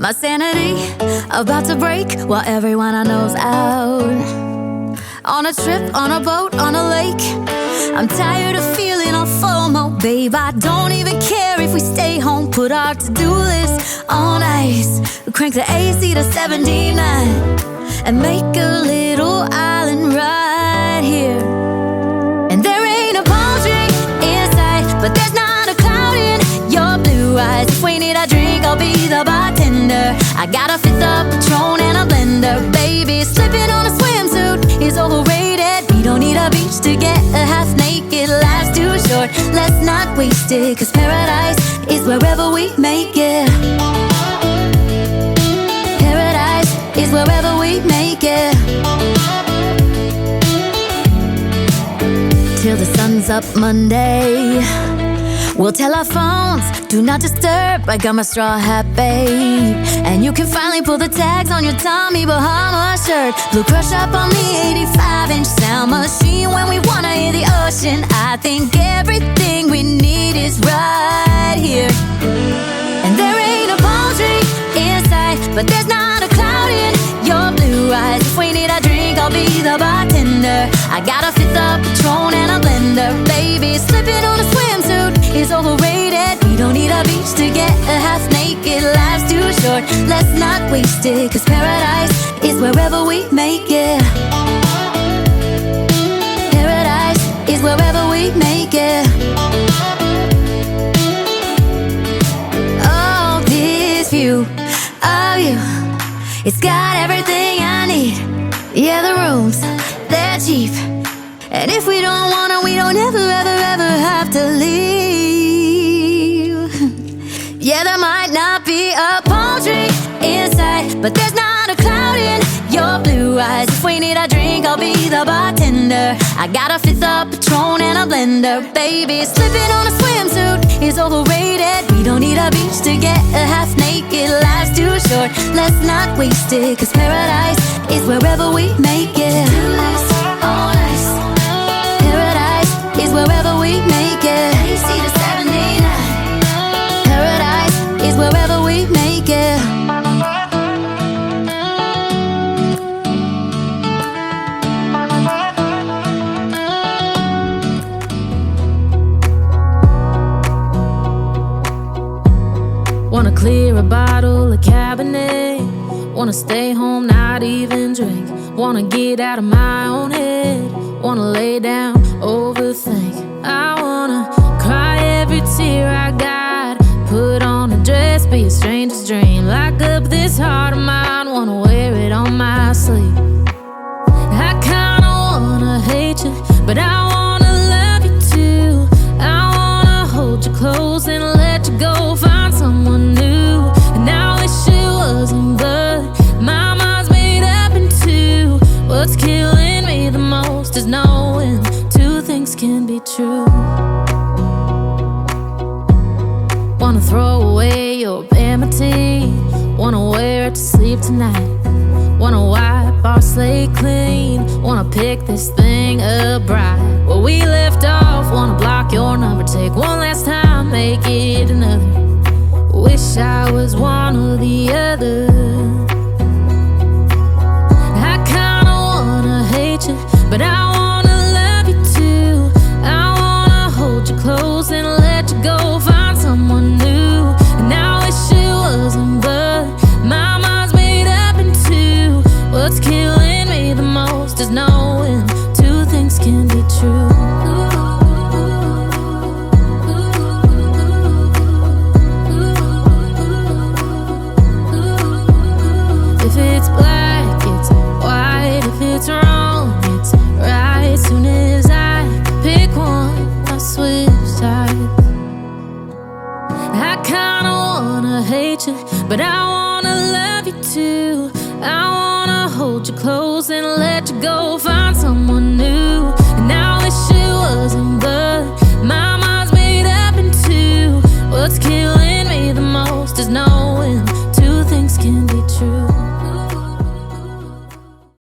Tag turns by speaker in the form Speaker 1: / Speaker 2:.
Speaker 1: My sanity about to break while everyone I know's out. On a trip, on a boat, on a lake. I'm tired of feeling all FOMO, babe. I don't even care if we stay home. Put our to-do list on ice. Crank the AC to 79 and make a little island right here. And there ain't a palm tree in sight, but there's not a cloud in your blue eyes. If we need a drink, I'll be the bartender. I got a fifth of Patron and a blender. Baby, slipping on a swimsuit is overrated. We don't need a beach to get a half naked. Life's too short, let's not waste it. Cause paradise is wherever we make it. Paradise is wherever we make it. Till the sun's up Monday, we'll tell our phones, do not disturb. I got my straw hat, babe. And you can finally pull the tags on your Tommy Bahama shirt. Blue crush up on the 85-inch sound machine. When we wanna hear the ocean, I think everything we need is right here. And there ain't a palm tree in sight, but there's not a cloud in your blue eyes. If we need a drink, I'll be the bartender. I got a fifth of Patron and a blender. Baby, slipping on a swimsuit is overrated. We don't need a beach to get a half naked. Life's too short, let's not waste it. Cause paradise is wherever we make it. Paradise is wherever we make it. Oh, this view of you, it's got everything I need. Yeah, the rooms, they're cheap. And if we don't wanna, we don't ever, ever, ever have to leave. Yeah, there might not be a palm tree in sight, but there's not a cloud in your blue eyes. If we need a drink, I'll be the bartender. I got a fifth of Patron and a blender. Baby, slipping on a swimsuit is overrated. We don't need a beach to get a half naked. Life's too short, let's not waste it. Cause paradise is wherever we make it. All nice. Paradise is wherever we make it. AC to 79. Paradise is wherever we make it.
Speaker 2: Wanna clear a bottle of Cabernet. Wanna stay home, not even drink. Wanna get out of my own head. Wanna lay down, overthink. I wanna cry every tear I got. Put on a dress, be a stranger's dream. Lock up this heart of mine, wanna wear it on my sleeve. I kinda wanna hate you, but I wanna love you too. I wanna hold you close and let you go. Find someone new, and I wish it wasn't, but my mind's made up in two. What's killing me the most is knowing two things can be true. Wanna throw away your enmity. Wanna wear it to sleep tonight. Wanna wipe our slate clean. Wanna pick this thing up right where we left off. Wanna block your number, take one last time, make it another. Wish I was one or the other. I kinda wanna hate you, but I wanna love you too. I wanna hold you close and let you go. Find someone new, and I wish it wasn't, but my mind's made up in two. What's killing me the most is knowing two things can be true. If it's black, it's white. If it's wrong, it's right. Soon as I pick one, I switch sides. I kinda wanna hate you, but I wanna love you too. I wanna hold you close and let you go. Find someone new, and I wish it wasn't, but my mind's made up in two. What's killing me the most is knowing two things can be true.